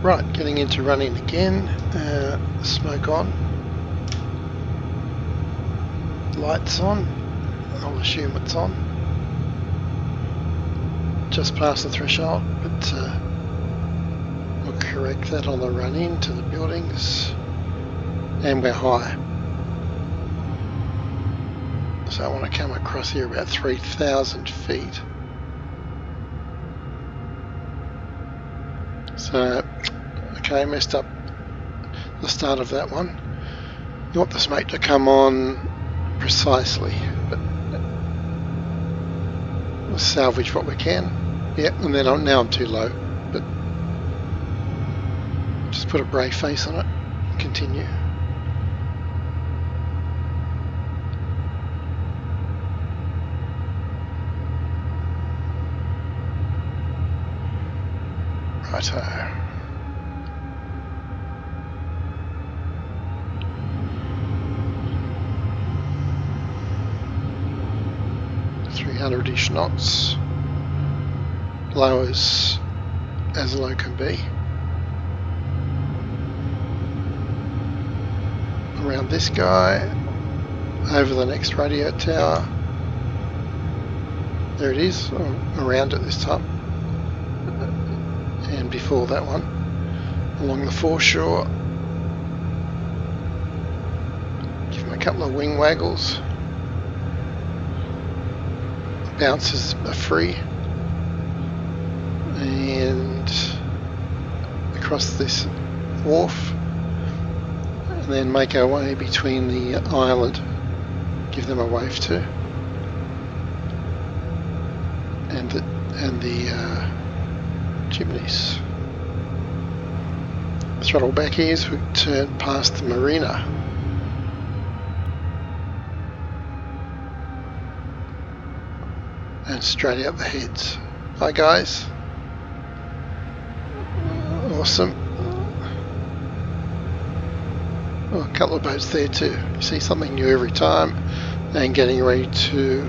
Right, getting into running again. Smoke on. Lights on. I'll assume it's on. Just past the threshold, but we'll correct that on the run in to the buildings. And we're high. So I want to come across here about 3,000 feet. So, okay, messed up the start of that one. You want the smoke to come on precisely, but we'll salvage what we can. Yep, and then now I'm too low, but just put a brave face on it. Continue. Righto. .300-ish knots. Low as low can be. Around this guy, over the next radio tower. There it is, around it this time. And before that one, along the foreshore. Give him a couple of wing waggles. Bounces are free. And across this wharf. And then make our way between the island. Give them a wave to. And the chimneys. Throttle back here as we turn past the marina. And straight out the heads. Hi guys. Awesome. Oh, a couple of boats there too. You see something new every time. And getting ready to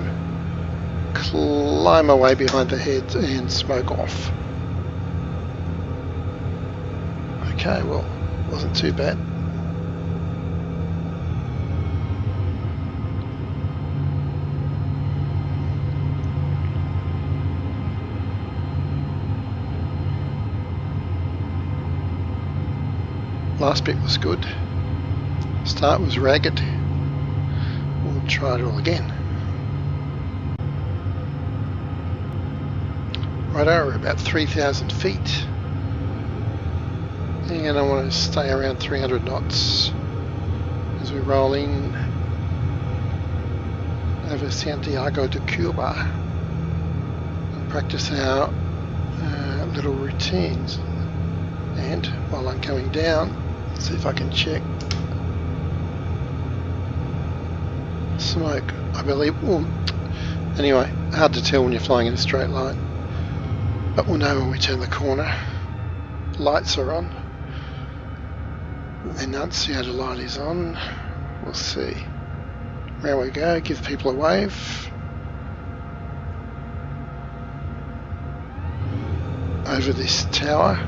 climb away behind the heads and smoke off. Okay, well, wasn't too bad. Last bit was good. Start was ragged. We'll try it all again. Righto, we're about 3,000 feet. And I want to stay around 300 knots as we roll in over Santiago de Cuba and practice our little routines. And while I'm coming down, let's see if I can check smoke. I believe, well, anyway, hard to tell when you're flying in a straight line, but we'll know when we turn the corner. Lights are on. The enunciator light is on. We'll see. Round we go, give people a wave. Over this tower.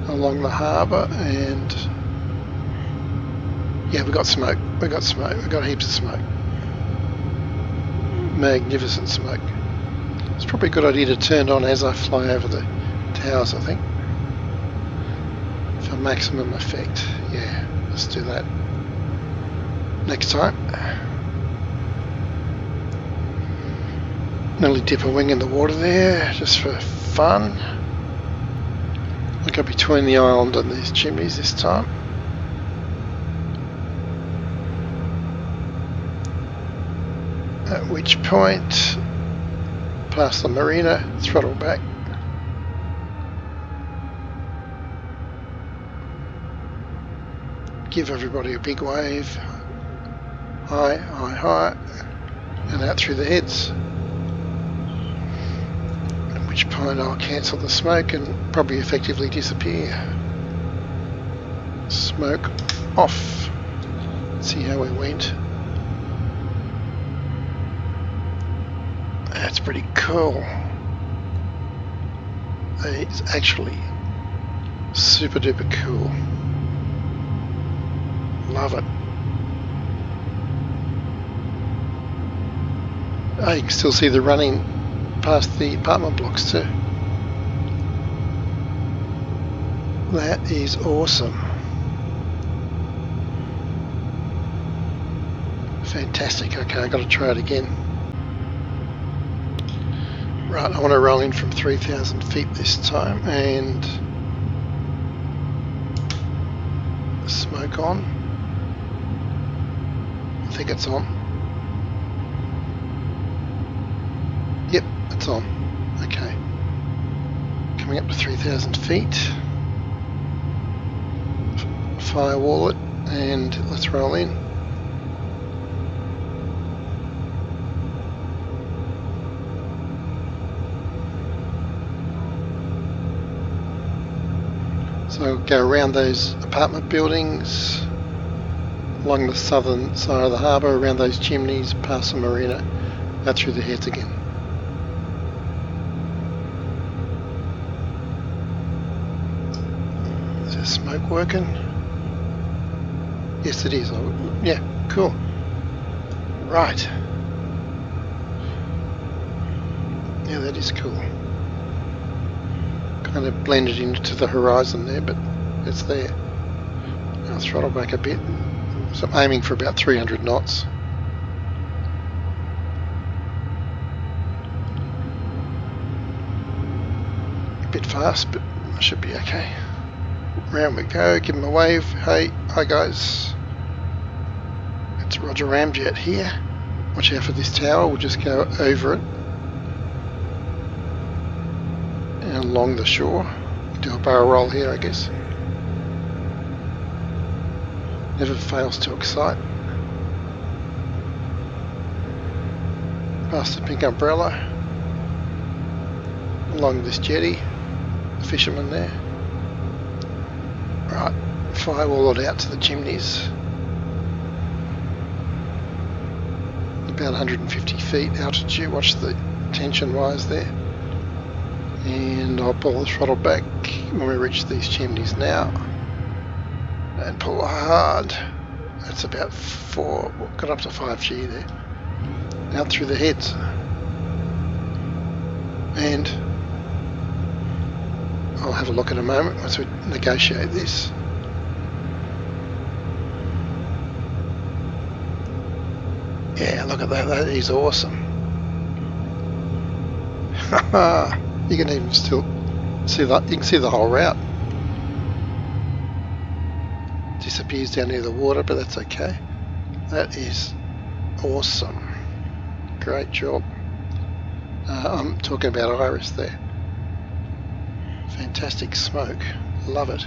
Along the harbour and... yeah, we got smoke. We got smoke. We got heaps of smoke. Magnificent smoke. It's probably a good idea to turn it on as I fly over the towers, I think. For maximum effect. Yeah, let's do that next time. Nearly dip a wing in the water there, just for fun. I'll go between the island and these chimneys this time. At which point, past the marina, throttle back. Give everybody a big wave. High, high, high. And out through the heads. At which point I'll cancel the smoke and probably effectively disappear. Smoke off. Let's see how we went. That's pretty cool. It's actually Super duper cool. Love it. Oh, you can still see the running past the apartment blocks too. That is awesome. Fantastic. Okay, I've got to try it again. Right, I want to roll in from 3,000 feet this time and smoke on. I think it's on. Yep, it's on. Okay. Coming up to 3,000 feet. Firewall it and let's roll in. So go around those apartment buildings, along the southern side of the harbour, around those chimneys, past the marina, out through the heads again. Is there smoke working? Yes, it is. Yeah, cool. Right. Yeah, that is cool. Kind of blended into the horizon there, but it's there. I'll throttle back a bit. So I'm aiming for about 300 knots. A bit fast, but I should be okay. Round we go, give him a wave. Hey, hi guys. It's Roger Ramjet here. Watch out for this tower, we'll just go over it. And along the shore. Do a barrel roll here, I guess. Never fails to excite. Past the pink umbrella. Along this jetty. The fisherman there. Right, firewall it out to the chimneys. About 150 feet altitude. Watch the tension wires there. And I'll pull the throttle back when we reach these chimneys now. And pull hard. That's about 4, got up to 5G there. Out through the heads. And I'll have a look in a moment once we negotiate this. Yeah, look at that, that is awesome. You can even still see that, you can see the whole route. Disappears down near the water, but that's okay. That is awesome. Great job. I'm talking about Iris there. Fantastic smoke. Love it.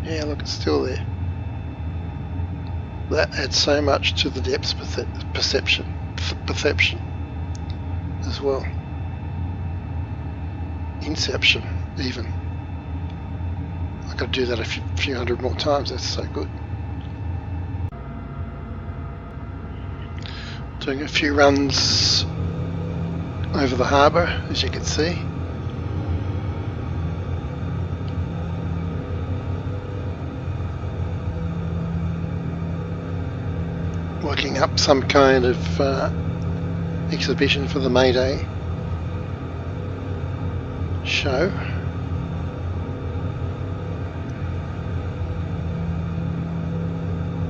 Yeah, look, it's still there. That adds so much to the depth perception as well. Inception, even. I've got to do that a few hundred more times. That's so good. Doing a few runs over the harbour, as you can see. Working up some kind of exhibition for the May Day show.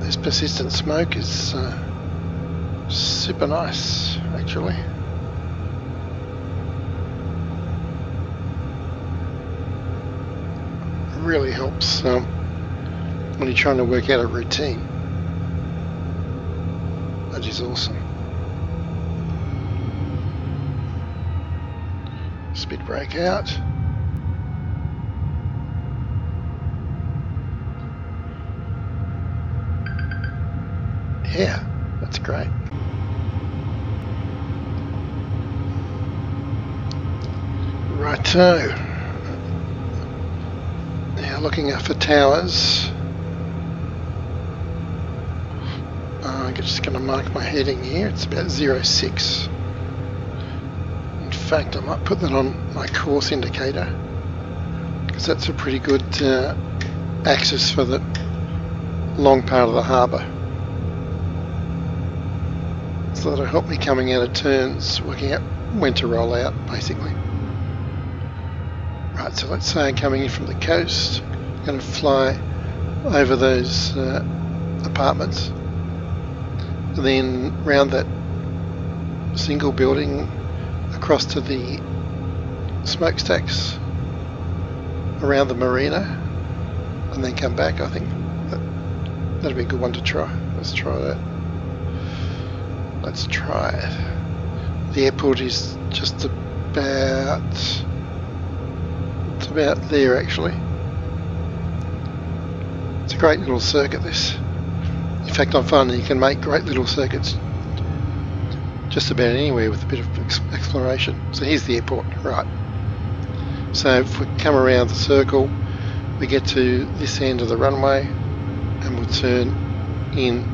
This persistent smoke is super nice, actually. Really helps when you're trying to work out a routine. That is awesome. Speed brake out. Yeah, that's great. Righto. Now looking up for towers. I'm just going to mark my heading here. It's about 06. In fact, I might put that on my course indicator, because that's a pretty good axis for the long part of the harbour. So that'll help me coming out of turns, working out when to roll out, basically. Right, so let's say I'm coming in from the coast, I'm going to fly over those apartments, and then round that single building across to the smokestacks, around the marina, and then come back. I think that'd be a good one to try. Let's try that. Let's try it. The airport is just about, it's about there actually. It's a great little circuit, this. In fact, I'm finding you can make great little circuits just about anywhere with a bit of exploration. So here's the airport, right. So if we come around the circle, we get to this end of the runway and we'll turn in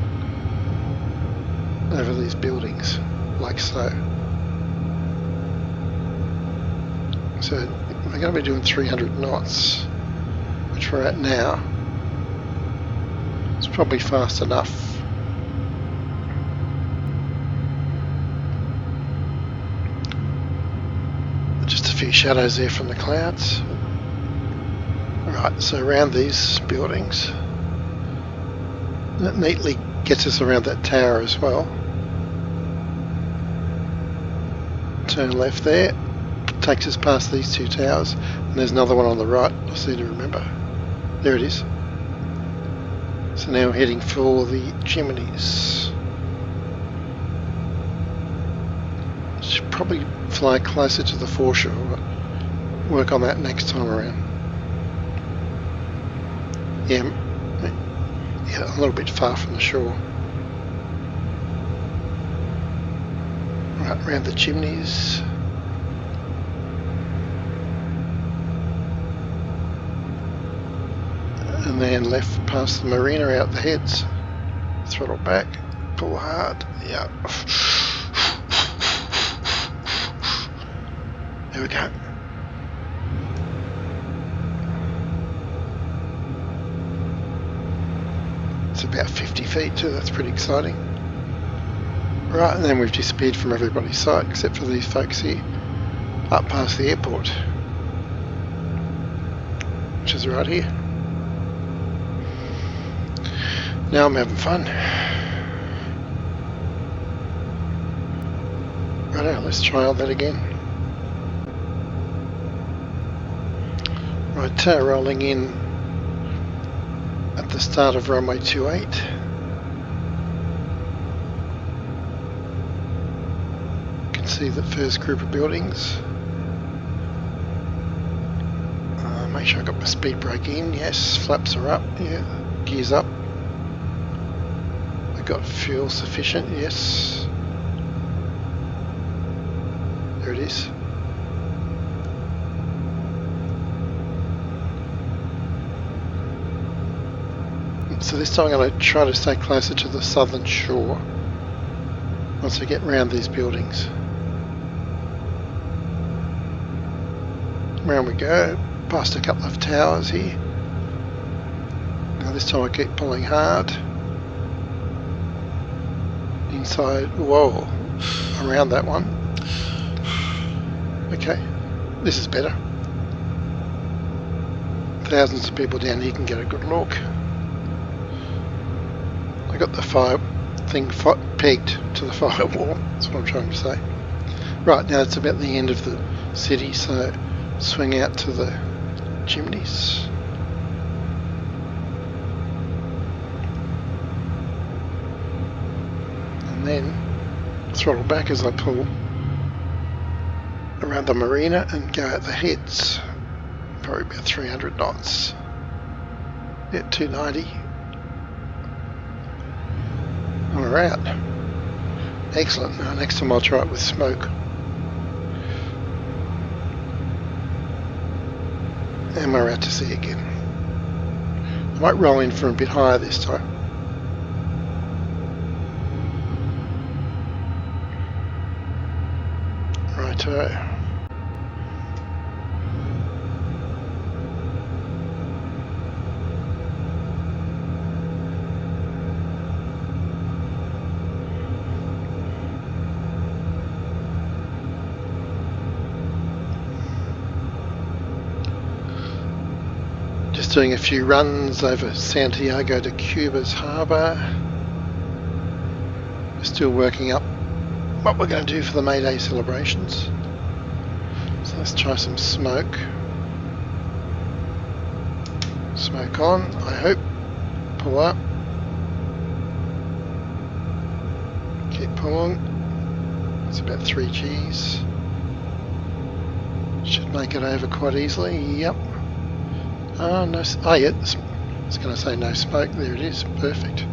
over these buildings, like so. So we're going to be doing 300 knots, which we're at now. It's probably fast enough. Just a few shadows there from the clouds. Right, so around these buildings. That neatly gets us around that tower as well. Turn left there, takes us past these two towers, and there's another one on the right, I seem to remember. There it is. So now we're heading for the chimneys. Should probably fly closer to the foreshore, but work on that next time around. Yeah, a little bit far from the shore. Right, around the chimneys. And then left past the marina out the heads. Throttle back, pull hard, yeah. There we go. It's about 50 feet too, that's pretty exciting. Right, and then we've disappeared from everybody's sight except for these folks here, up past the airport, which is right here. Now I'm having fun. Righto, let's try all that again. Right, rolling in at the start of runway 28. You can see the first group of buildings. Make sure I got my speed brake in. Yes, flaps are up. Yeah, gears up. I got fuel sufficient. Yes. There it is. So this time I'm going to try to stay closer to the southern shore once we get round these buildings. Round we go, past a couple of towers here. Now this time I keep pulling hard. Inside, whoa, around that one. Okay, this is better. Thousands of people down here can get a good look. I got the fire thing pegged to the firewall, that's what I'm trying to say. Right, now it's about the end of the city, so swing out to the chimneys. And then throttle back as I pull around the marina and go at the heads. Probably about 300 knots. Yeah, 290. And we're out. Excellent. Now next time I'll try it with smoke. And we're out to sea again. I might roll in from a bit higher this time. Righto. Just doing a few runs over Santiago de Cuba's harbour. Still working up what we're going to do for the May Day celebrations. So let's try some smoke. Smoke on, I hope. Pull up. Keep pulling. It's about 3 Gs. Should make it over quite easily. Yep. Oh, no. Oh, yeah. I was going to say no smoke. There it is. Perfect.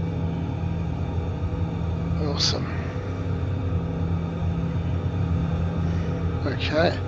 Awesome. Okay.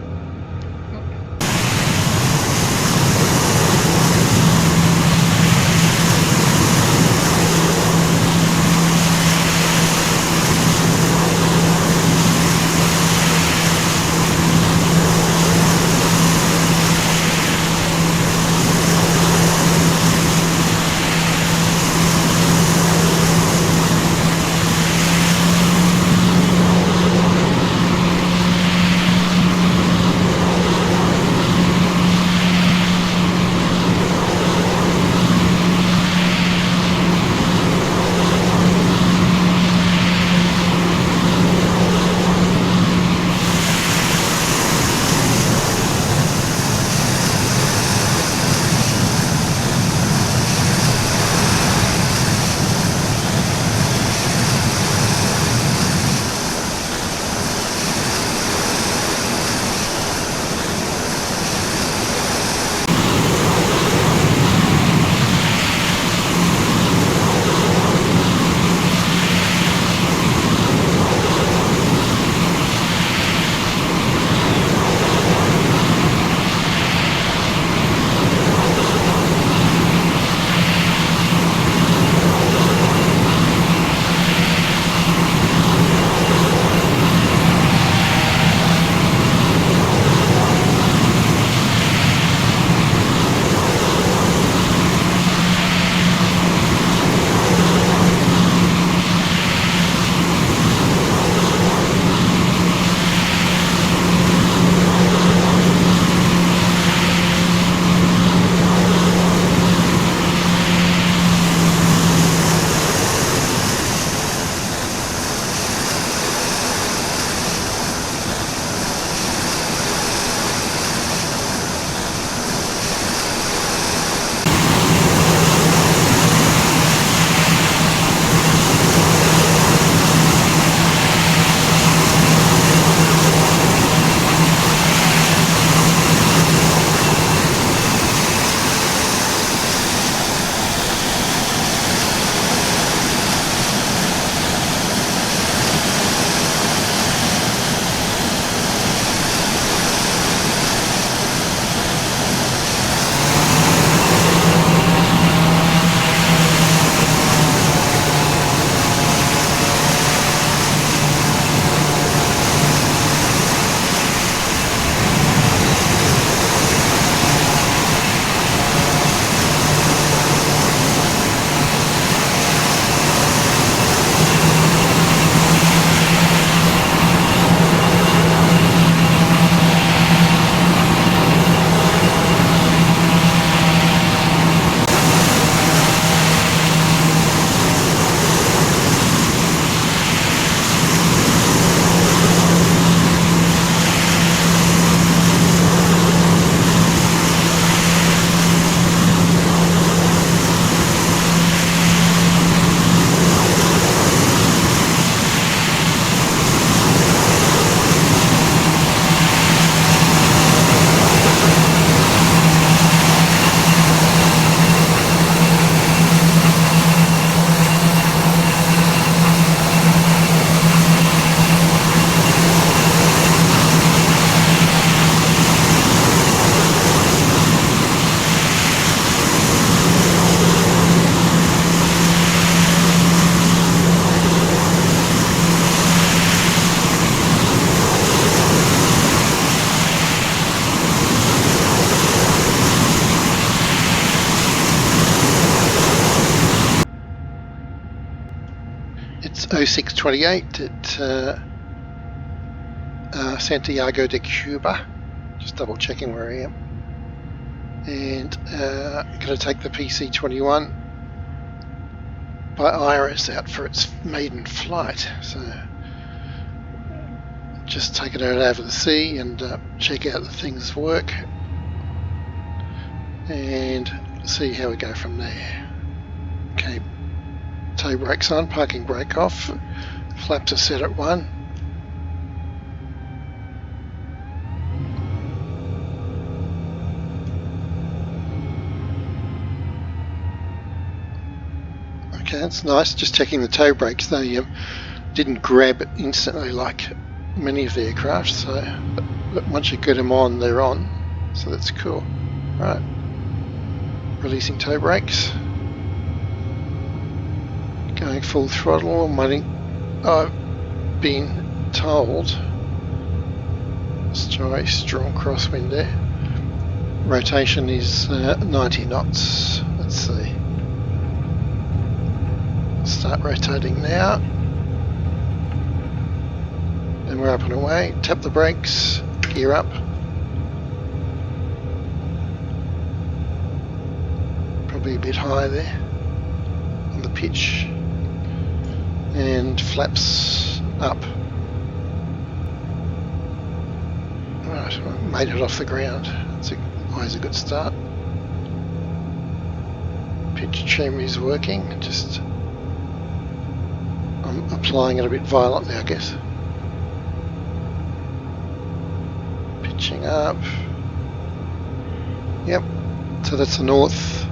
It's 0628 at Santiago de Cuba. Just double checking where I am. and going to take the PC-21 by Iris out for its maiden flight. So just taking it over the sea and check out that things work and see how we go from there. Okay, tow brakes on, parking brake off, flaps are set at 1. Okay, that's nice. Just checking the tow brakes. They didn't grab it instantly like many of the aircraft, so but once you get them on, they're on. So that's cool. Right, releasing tow brakes. Going full throttle. I've been told. Very strong crosswind there. Rotation is 90 knots. Let's see. Start rotating now. And we're up and away. Tap the brakes. Gear up. Probably a bit high there on the pitch. And flaps up. Right, made it off the ground. It's always a good start. Pitch trim is working. Just I'm applying it a bit violently, I guess. Pitching up. Yep. So that's the north.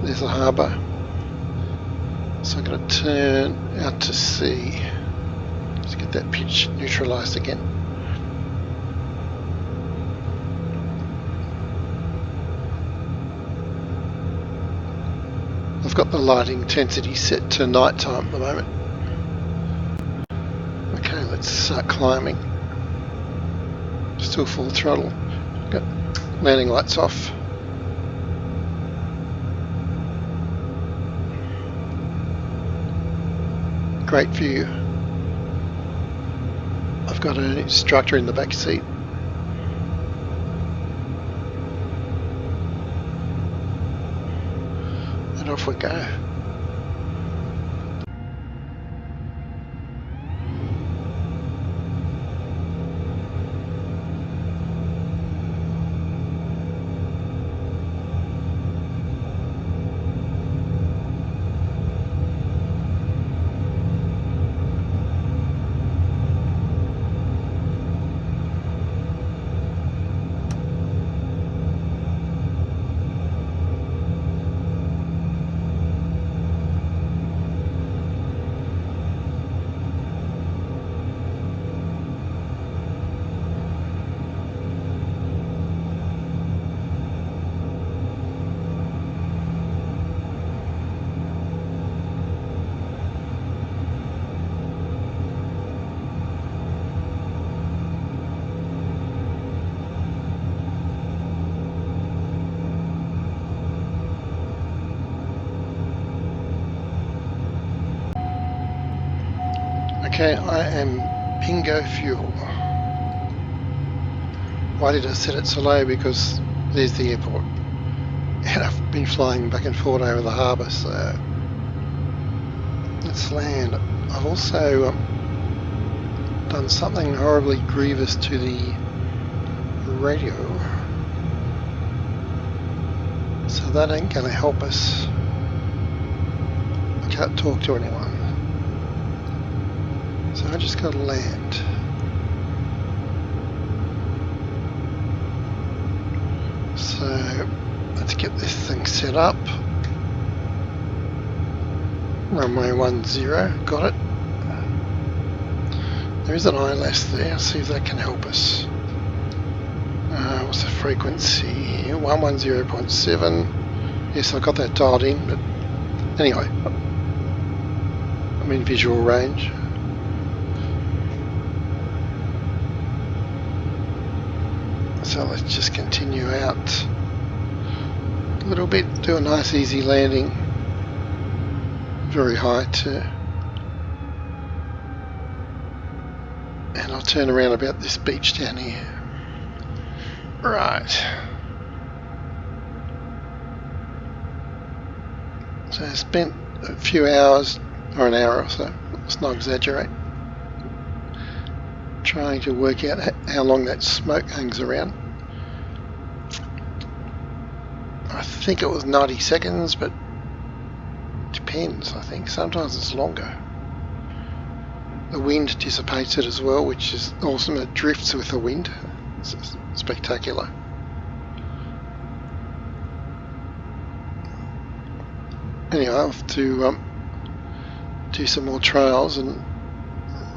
There's the harbour. So I'm going to turn out to sea. Just get that pitch neutralised again. I've got the lighting intensity set to night time at the moment. Okay, let's start climbing. Still full throttle. Got landing lights off. Great view. I've got an instructor in the back seat. And off we go. Okay, I am bingo fuel. Why did I set it so low? Because there's the airport. And I've been flying back and forth over the harbour, so let's land. I've also done something horribly grievous to the radio. So that ain't going to help us. I can't talk to anyone. So I just got to land. So let's get this thing set up. Runway 10, got it. There is an ILS there, I'll see if that can help us. What's the frequency? 110.7. Yes, I got that dialed in, but anyway, I'm in visual range. So let's just continue out a little bit, do a nice easy landing, very high too. And I'll turn around about this beach down here. Right. So I spent a few hours, or an hour or so, let's not exaggerate, trying to work out how long that smoke hangs around. I think it was 90 seconds, but depends, I think. Sometimes it's longer. The wind dissipates it as well, which is awesome. It drifts with the wind. It's spectacular. Anyway, I'll have to do some more trials and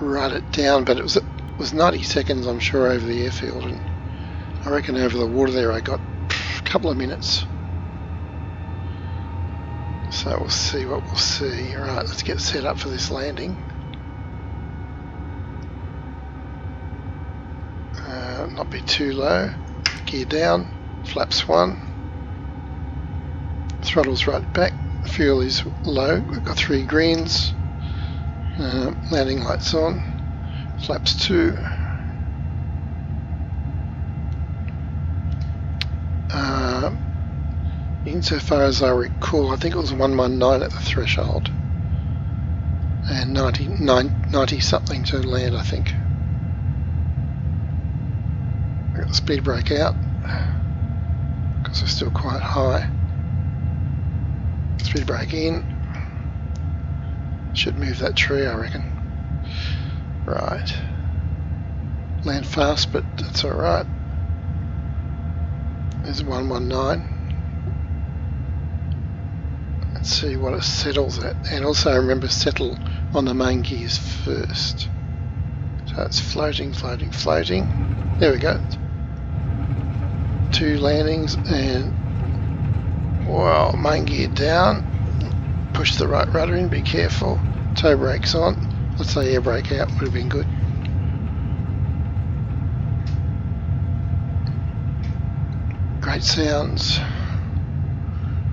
write it down, but it was 90 seconds, I'm sure, over the airfield, and I reckon over the water there I got a couple of minutes. So we'll see what we'll see. Right, let's get set up for this landing. Not be too low. Gear down. Flaps 1. Throttle's right back. Fuel is low. We've got 3 greens. Landing lights on. Flaps 2. Insofar as I recall, I think it was 119 at the threshold. And 90 something to land, I think. We've got the speed brake out because we're still quite high. Speed brake in. Should move that tree, I reckon. Right. Land fast, but that's alright. There's 119. Let's see what it settles at. And also remember, settle on the main gears first. So it's floating, floating, floating. There we go. 2 landings and wow, main gear down. Push the right rudder in, be careful. Toe brakes on. Let's say air brake out, would have been good. Great sounds.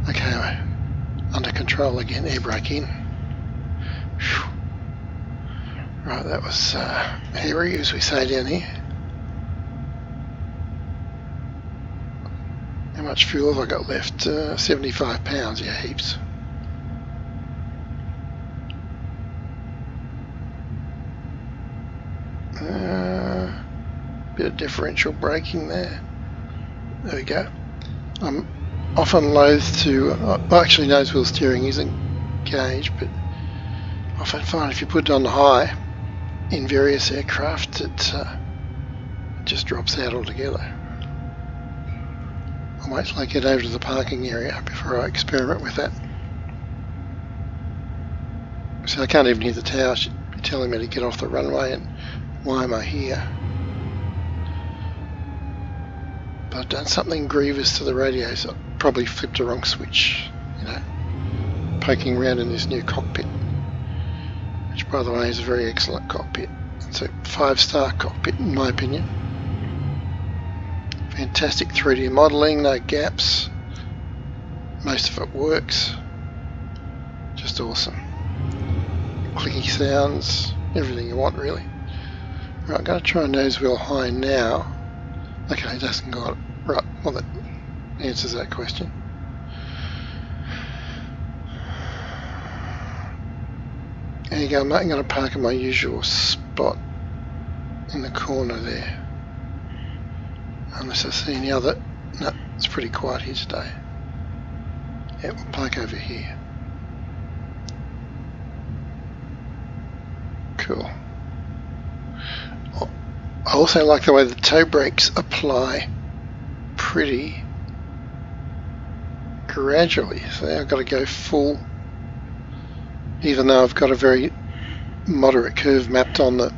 Okay, under control again, air brake in. Whew. Right, that was hairy, as we say down here. How much fuel have I got left? 75 pounds, yeah, heaps. Bit of differential braking there. There we go. I'm often loath to, well, actually nose wheel steering is engaged, but I often find if you put it on high in various aircraft, it just drops out altogether. I'll wait till I get over to the parking area before I experiment with that. So I can't even hear the tower. She'd be telling me to get off the runway, and why am I here? But I've done something grievous to the radio, so I probably flipped a wrong switch, you know, poking around in this new cockpit, which by the way is a very excellent cockpit. It's a 5-star cockpit in my opinion. Fantastic 3D modelling, no gaps, most of it works, just awesome. Clicky sounds, everything you want really. Right, I'm going to try nose wheel high now. Okay, it doesn't got it. Right, well that answers that question. There you go, I'm going to park in my usual spot in the corner there. Unless I see any other. No, it's pretty quiet here today. Yeah, we'll park over here. Cool. I also like the way the toe brakes apply pretty gradually. So I've got to go full, even though I've got a very moderate curve mapped on the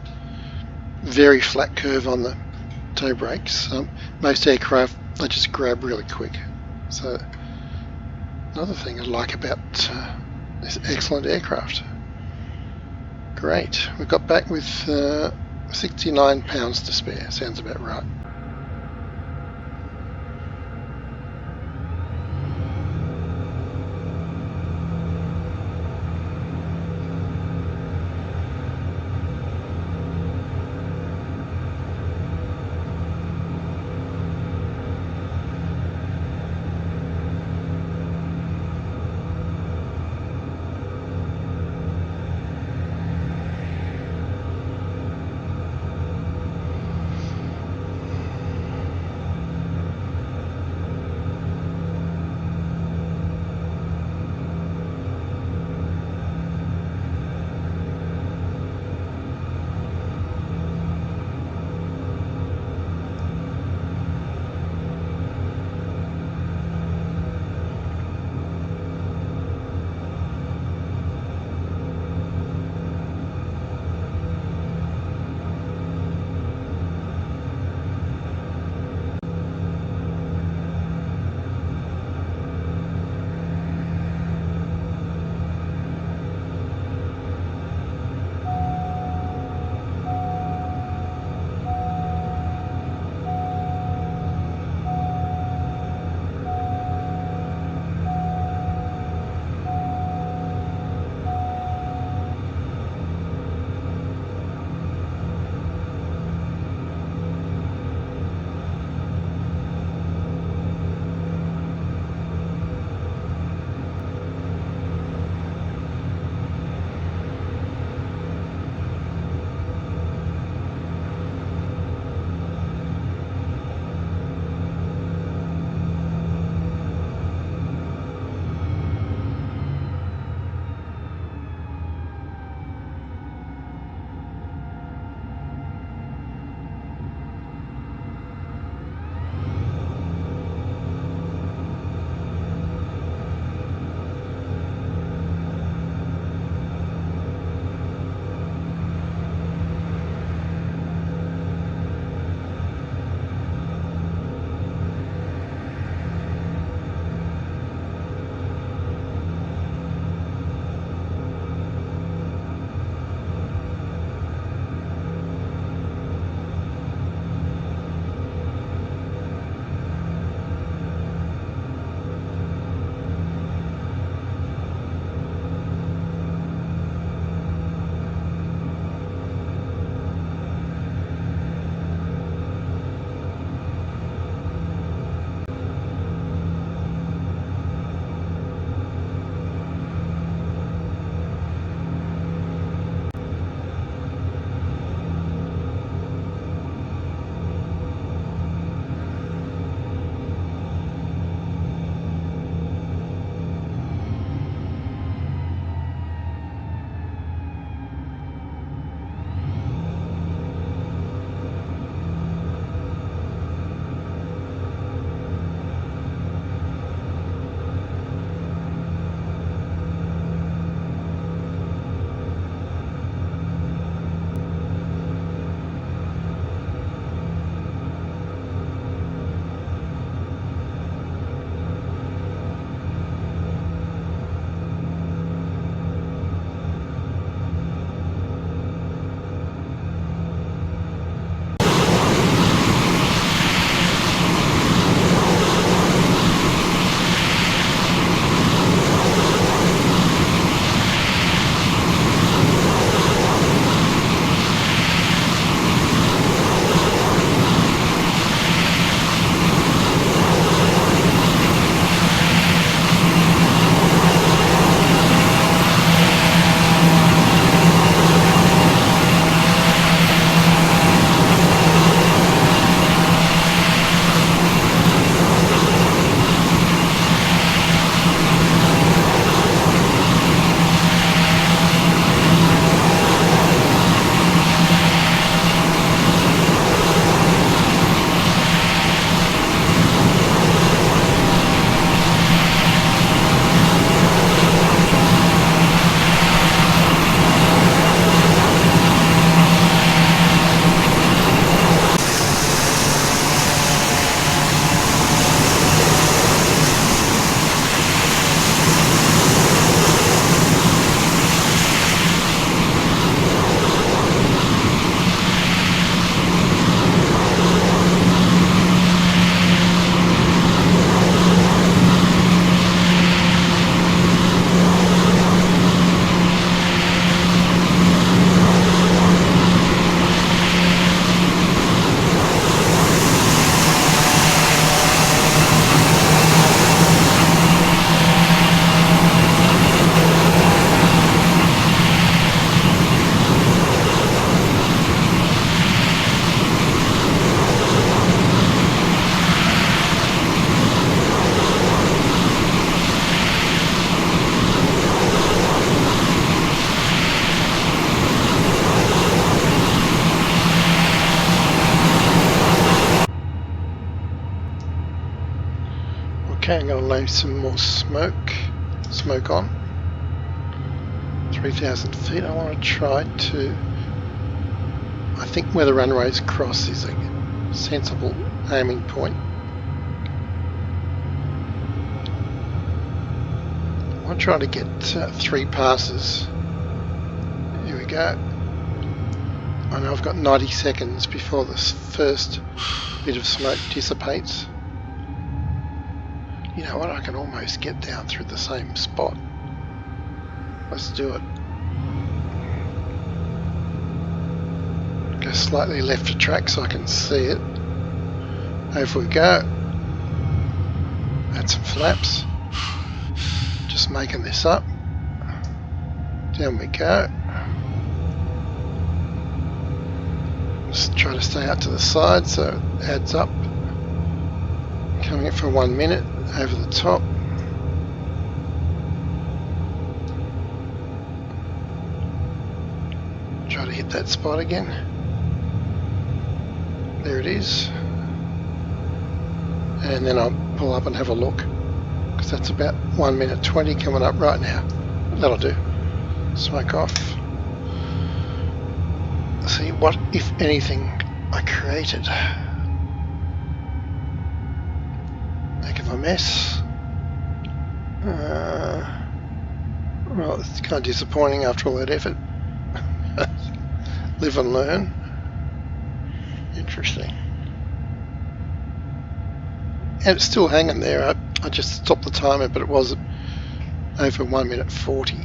very flat curve on the toe brakes. Most aircraft, they just grab really quick. So another thing I like about this excellent aircraft. Great. We got back with 69 pounds to spare. Sounds about right. Okay, I'm going to lay some more smoke on. 3,000 feet. I want to try to, I think where the runways cross is a sensible aiming point. I want to try to get 3 passes. Here we go. I know I've got 90 seconds before this first bit of smoke dissipates. You know what, I can almost get down through the same spot. Let's do it. Go slightly left of track so I can see it. Over we go. Add some flaps. Just making this up. Down we go. Just try to stay out to the side so it adds up. Coming in for 1 minute. Over the top. Try to hit that spot again. There it is. And then I'll pull up and have a look, because that's about 1 minute 20 coming up right now. That'll do. Smoke off. See what, if anything, I created. Heck of a mess. Well, it's kind of disappointing after all that effort. Live and learn. Interesting. And it's still hanging there. I just stopped the timer, but it was over 1 minute 40.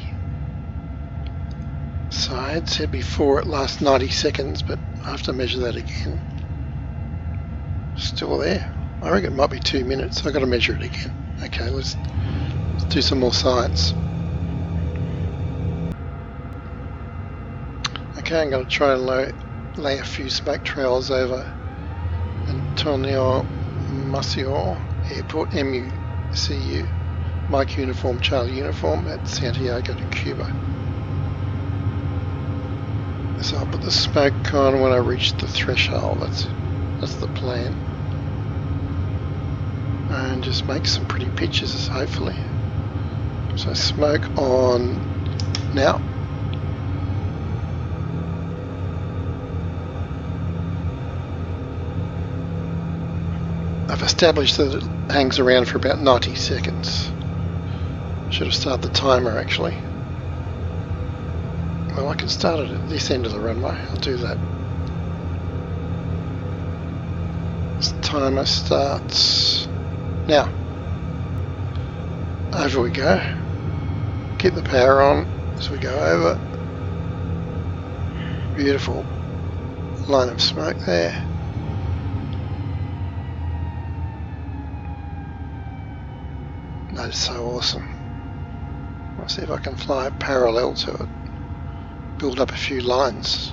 So I had said before it lasts 90 seconds, but I have to measure that again. Still there. I reckon it might be 2 minutes. I've got to measure it again. Okay, let's do some more science. Okay, I'm going to try and lay a few smoke trails over Antonio Maceo Airport, MUCU, Mike Uniform, Charlie Uniform, at Santiago de Cuba. So I'll put the smoke on when I reach the threshold. That's the plan. And just make some pretty pictures, hopefully. So smoke on now. I've established that it hangs around for about 90 seconds. Should have started the timer actually. Well, I can start it at this end of the runway. I'll do that. This timer starts now. Over we go. Keep the power on as we go over. Beautiful line of smoke there. That is so awesome. I'll see if I can fly parallel to it. Build up a few lines.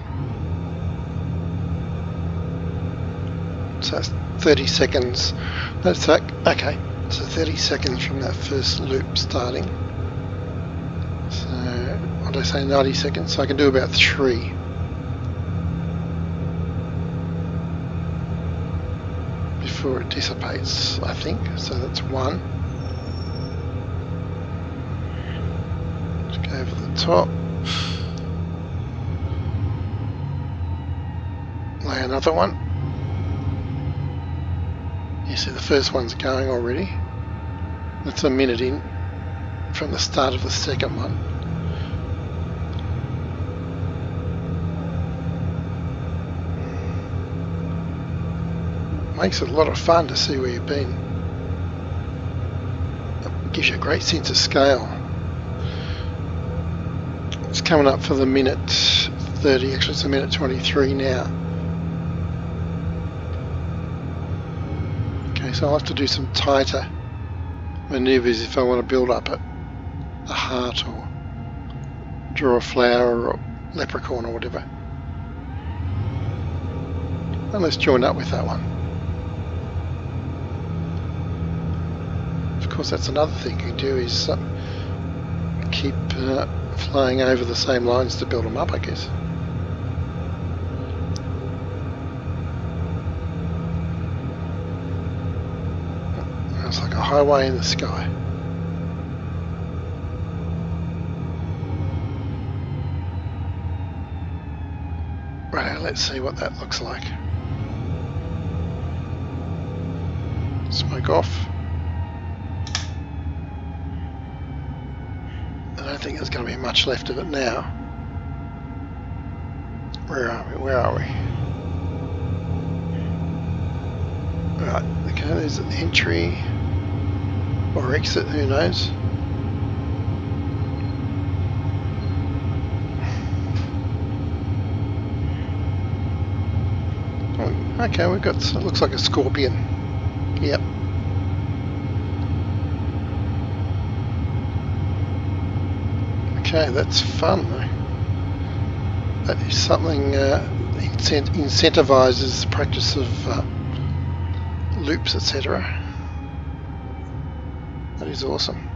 So that's 30 seconds. That's like, okay, so 30 seconds from that first loop starting. So, what did I say, 90 seconds? So I can do about 3. Before it dissipates, I think. So that's 1. Let's go over the top. Lay another one. You see the first one's going already. That's a minute in from the start of the second one. Makes it a lot of fun to see where you've been. It gives you a great sense of scale. It's coming up for the minute 30, actually it's a minute 23 now. Okay, so I'll have to do some tighter maneuvers if I want to build up a heart or draw a flower or a leprechaun or whatever. And let's join up with that one. Of course, that's another thing you can do is keep flying over the same lines to build them up, I guess. It's like a highway in the sky. Right, let's see what that looks like. Smoke off. I don't think there's going to be much left of it now. Where are we? Where are we? Right, okay, there's an entry or exit, who knows? Okay, we've got, it looks like a scorpion. Yep. Okay, that's fun though. That is something incentivizes the practice of loops, etc. That is awesome.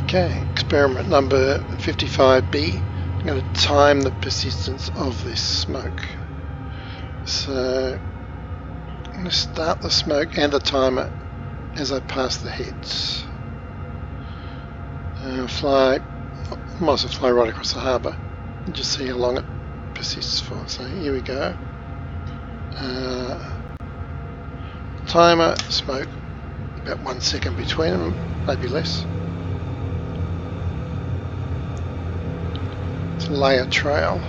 Okay, experiment number 55B. I'm going to time the persistence of this smoke. So I'm going to start the smoke and the timer as I pass the heads. Might as well fly right across the harbour and just see how long it persists for. So here we go. Timer, smoke, about 1 second between them, maybe less. It's a layer trail.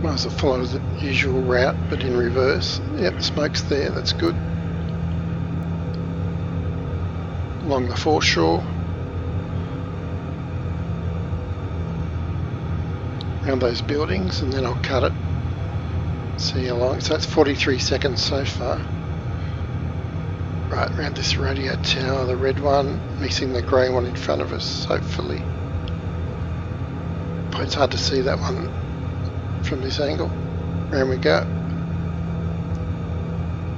Might as well follow the usual route, but in reverse. Yep, the smoke's there, that's good. Along the foreshore. Around those buildings, and then I'll cut it. See how long. So that's 43 seconds so far. Right, around this radio tower, the red one, mixing the grey one in front of us, hopefully. But it's hard to see that one from this angle. Around we go.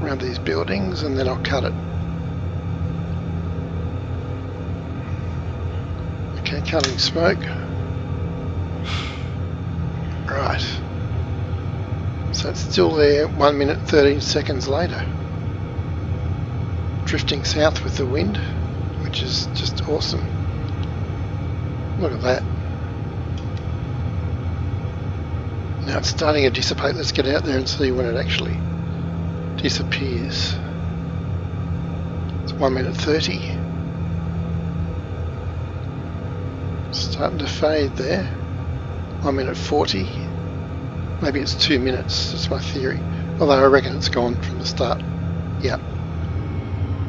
Around these buildings, and then I'll cut it. Okay, cutting smoke. Right. So it's still there 1 minute 13 seconds later. Drifting south with the wind, which is just awesome. Look at that. Now it's starting to dissipate. Let's get out there and see when it actually disappears. It's 1 minute 30. Starting to fade there. 1 minute 40. Maybe it's 2 minutes, that's my theory. Although I reckon it's gone from the start. Yep.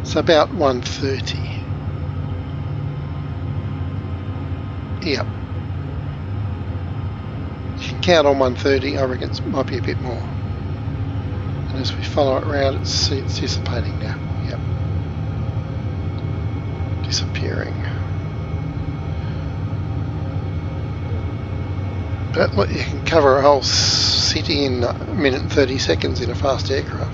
So about 1:30. Yep. You can count on 1:30, I reckon it might be a bit more. And as we follow it around, it's dissipating now. Yep. Disappearing. But look, you can cover a whole city in 1 minute and 30 seconds in a fast aircraft.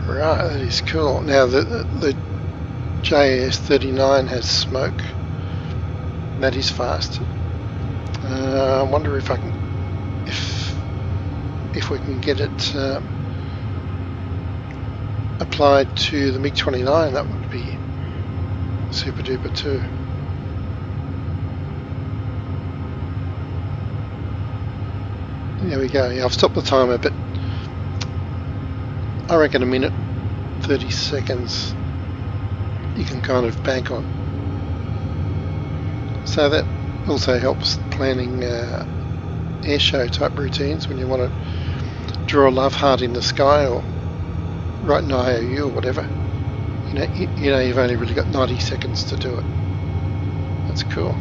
Right, that is cool. Now the JAS-39 has smoke. That is fast. I wonder if I can, if we can get it applied to the MiG-29. That would be super duper too. There we go. Yeah, I've stopped the timer, but I reckon 1 minute 30 seconds you can kind of bank on. So that also helps planning air show type routines when you want to draw a love heart in the sky or write an IOU or whatever. You know you've only really got 90 seconds to do it. That's cool.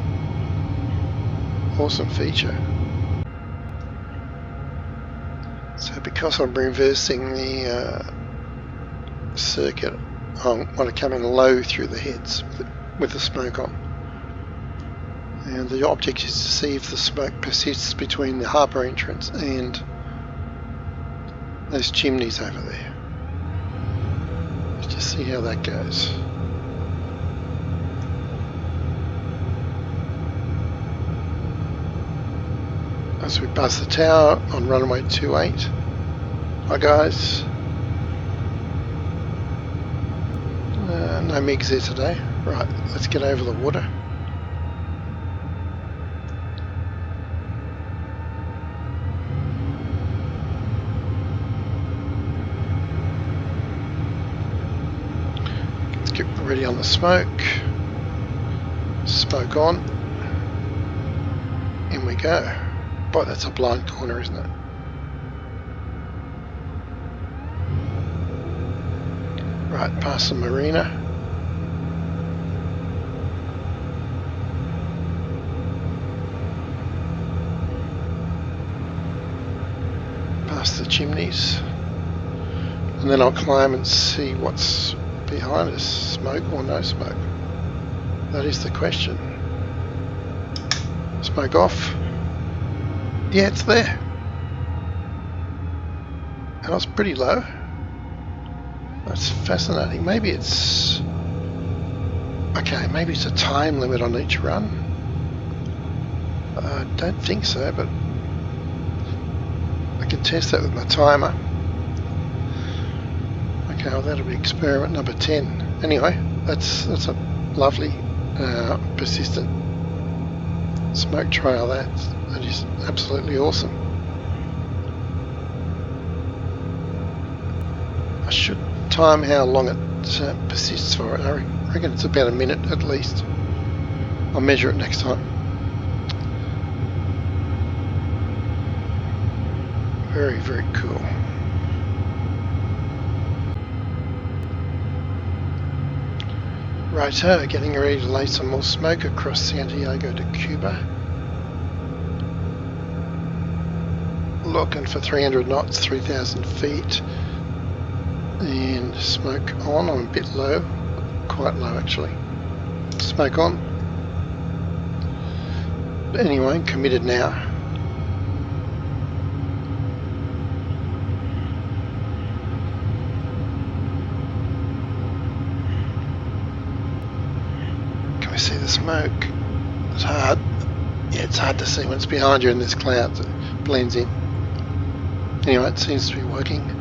Awesome feature. So because I'm reversing the circuit, I want to come in low through the heads with the smoke on. And the object is to see if the smoke persists between the harbour entrance and those chimneys over there. Let's just see how that goes. As we buzz the tower on runway 28. Hi guys. No MiGs there today. Right, let's get over the water. Let's get ready on the smoke. Smoke on. In we go. Boy, that's a blind corner, isn't it? Right, past the marina. Past the chimneys. And then I'll climb and see what's behind us. Smoke or no smoke? That is the question. Smoke off. Yeah, it's there. And it's pretty low. That's fascinating. Maybe it's... Okay, maybe it's a time limit on each run. I don't think so, but I can test that with my timer. Okay, well that'll be experiment number 10. Anyway, that's a lovely persistent smoke trail. That is absolutely awesome. I should time how long it persists for. I reckon it's about a minute at least. I'll measure it next time. Very, very cool. Righto, getting ready to lay some more smoke across Santiago de Cuba. Looking for 300 knots, 3,000 feet. And smoke on. I'm a bit low, quite low actually. Smoke on. But anyway, committed now. Can we see the smoke? It's hard. Yeah, it's hard to see when it's behind you and there's clouds. It blends in. Anyway, it seems to be working.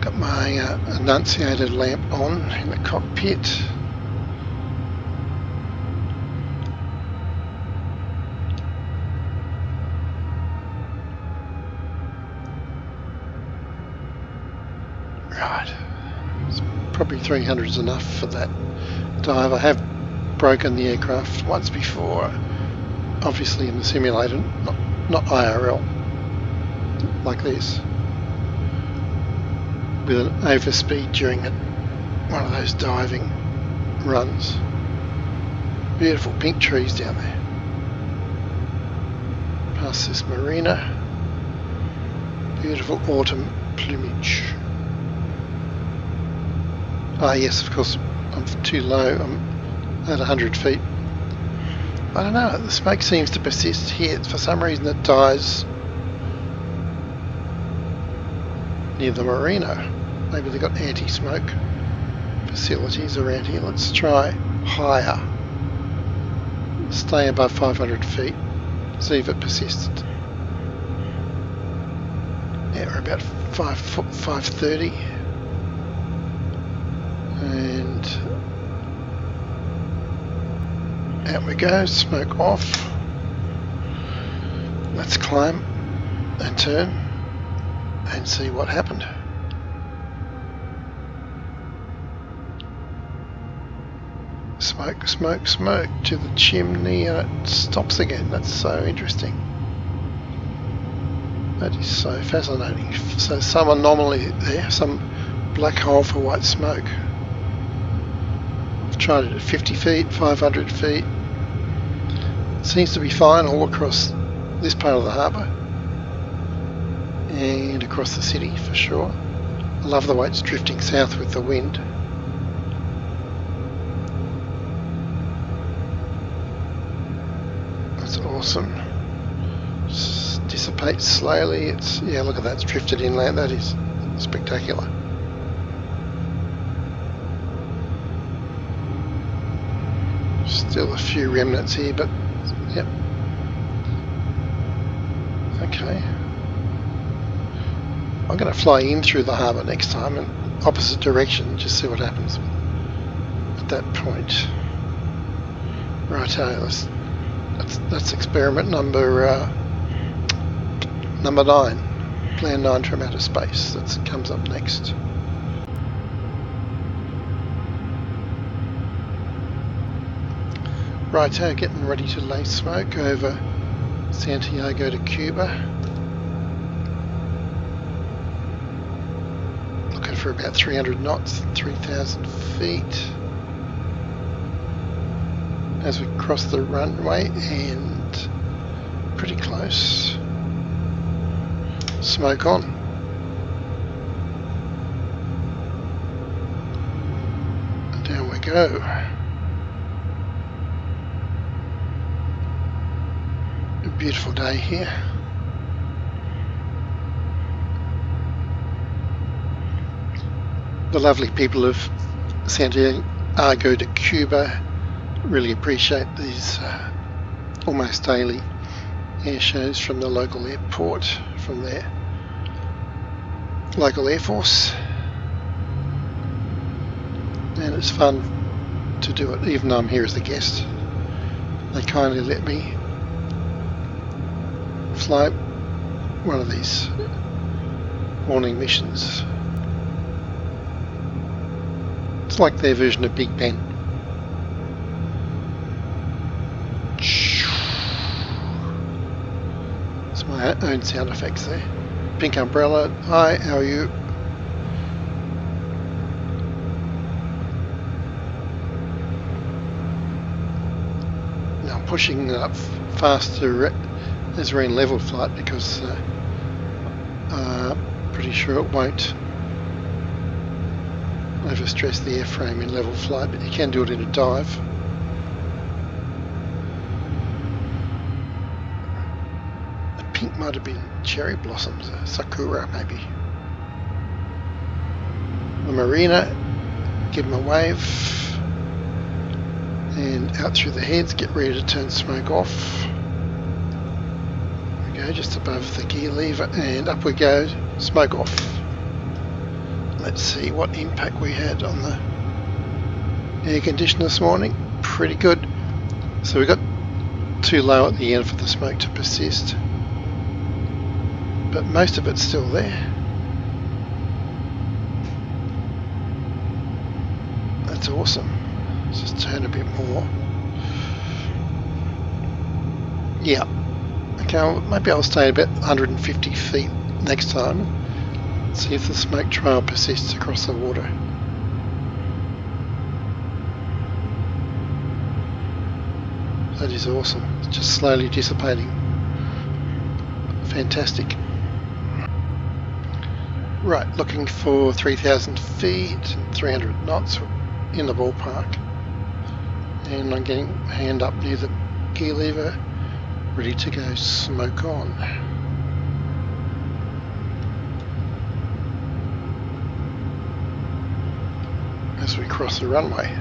Got my annunciator lamp on in the cockpit. Right, it's probably 300 is enough for that dive. I have broken the aircraft once before, obviously in the simulator, not IRL, like this. With an overspeed during one of those diving runs. Beautiful pink trees down there. Past this marina. Beautiful autumn plumage. Ah yes, of course, I'm too low. I'm at 100 feet. I don't know, the smoke seems to persist here. For some reason it dies near the marina. Maybe they've got anti-smoke facilities around here. Let's try higher. Stay above 500 feet. See if it persists. Yeah, we're about 530. And out we go, smoke off. Let's climb and turn and see what happened. Smoke, smoke, smoke to the chimney and it stops again. That's so interesting. That is so fascinating. So some anomaly there, some black hole for white smoke. I've tried it at 50 feet, 500 feet. It seems to be fine all across this part of the harbour and across the city for sure. I love the way it's drifting south with the wind. That's awesome. dissipates slowly. It's, yeah, look at that, it's drifted inland. That is spectacular. Still a few remnants here, but yep. Okay. I'm going to fly in through the harbour next time in opposite direction, just see what happens at that point. Righto, that's experiment number 9. Plan 9 from outer space. That comes up next. Righto, getting ready to lay smoke over Santiago de Cuba. Looking for about 300 knots, 3,000 feet. As we cross the runway, and pretty close. Smoke on. And down we go. A beautiful day here. The lovely people of Santiago de Cuba really appreciate these almost daily air shows from the local airport, from their local air force, and it's fun to do it even though I'm here as a guest. They kindly let me fly one of these morning missions. It's like their version of MiGMan. It's my own sound effects there. Pink umbrella. Hi, how are you? Now I'm pushing up faster as we're in level flight because pretty sure it won't overstress the airframe in level flight, but you can do it in a dive. The pink might have been cherry blossoms, sakura maybe. The marina, give them a wave, and out through the heads, get ready to turn smoke off. There we go, just above the gear lever, and up we go, smoke off. Let's see what impact we had on the air conditioner this morning. Pretty good. So we got too low at the end for the smoke to persist, but most of it's still there. That's awesome. Let's just turn a bit more. Yeah. Okay, well, maybe I'll stay about 150 feet next time. See if the smoke trail persists across the water. That is awesome. It's just slowly dissipating. Fantastic. Right, looking for 3,000 feet and 300 knots in the ballpark. And I'm getting my hand up near the gear lever, ready to go smoke on. As we cross the runway.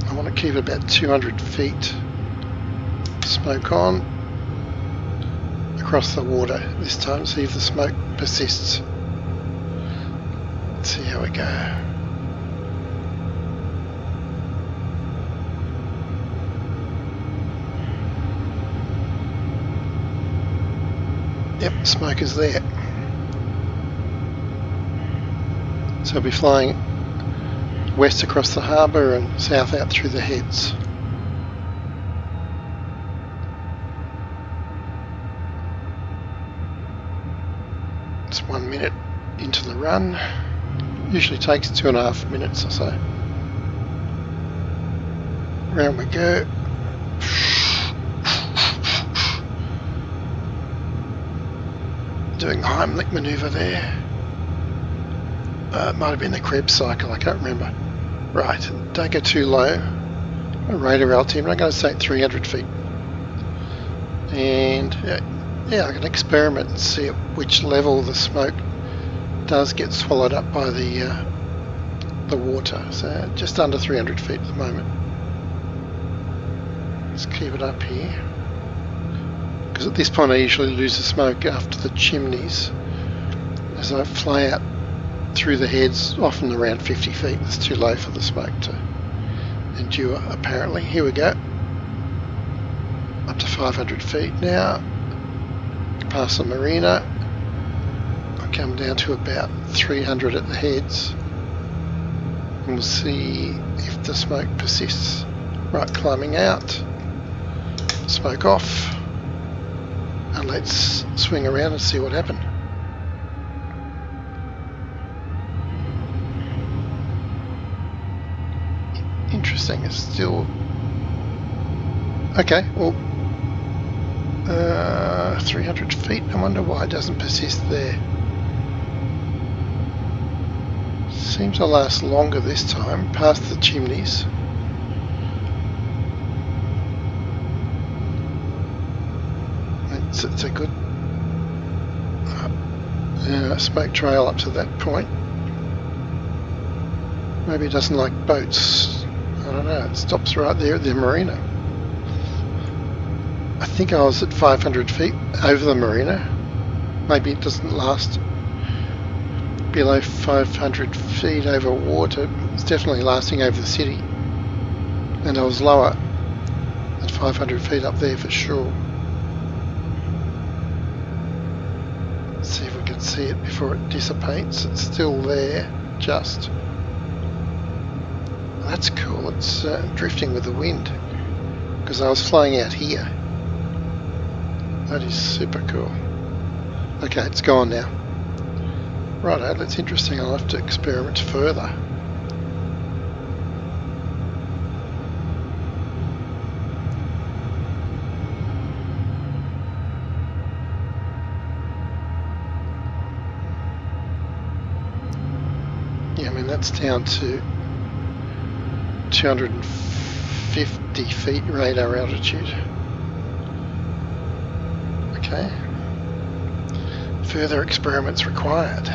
I want to keep it about 200 feet. Smoke on. Across the water this time, see if the smoke persists. Let's see how we go. Yep, smoke is there. So I'll be flying west across the harbour and south out through the heads. It's 1 minute into the run. Usually takes 2.5 minutes or so. Round we go. Doing Heimlich manoeuvre there. It might have been the Krebs cycle, I can't remember. Right, and don't go too low. A radar altimeter, I'm going to say 300 feet. And yeah, I can experiment and see at which level the smoke does get swallowed up by the water. So just under 300 feet at the moment. Let's keep it up here, because at this point I usually lose the smoke after the chimneys as I fly out through the heads, often around 50 feet. It's too low for the smoke to endure, apparently. Here we go, up to 500 feet now, past the marina. I come down to about 300 at the heads, and we'll see if the smoke persists. Right, climbing out, smoke off, and let's swing around and see what happened. Interesting, it's still okay. Well, 300 feet. I wonder why it doesn't persist there. Seems to last longer this time, past the chimneys. It's a good smoke trail up to that point. Maybe it doesn't like boats. I don't know. It stops right there at the marina. I think I was at 500 feet over the marina. Maybe it doesn't last below 500 feet over water. It's definitely lasting over the city. And I was lower at 500 feet up there for sure. Let's see if we can see it before it dissipates. It's still there, just. That's cool. It's drifting with the wind, because I was flying out here. That is super cool. Okay, it's gone now. Righto, that's interesting. I'll have to experiment further. Yeah, I mean, that's down to 250 feet radar altitude. Okay. Further experiments required.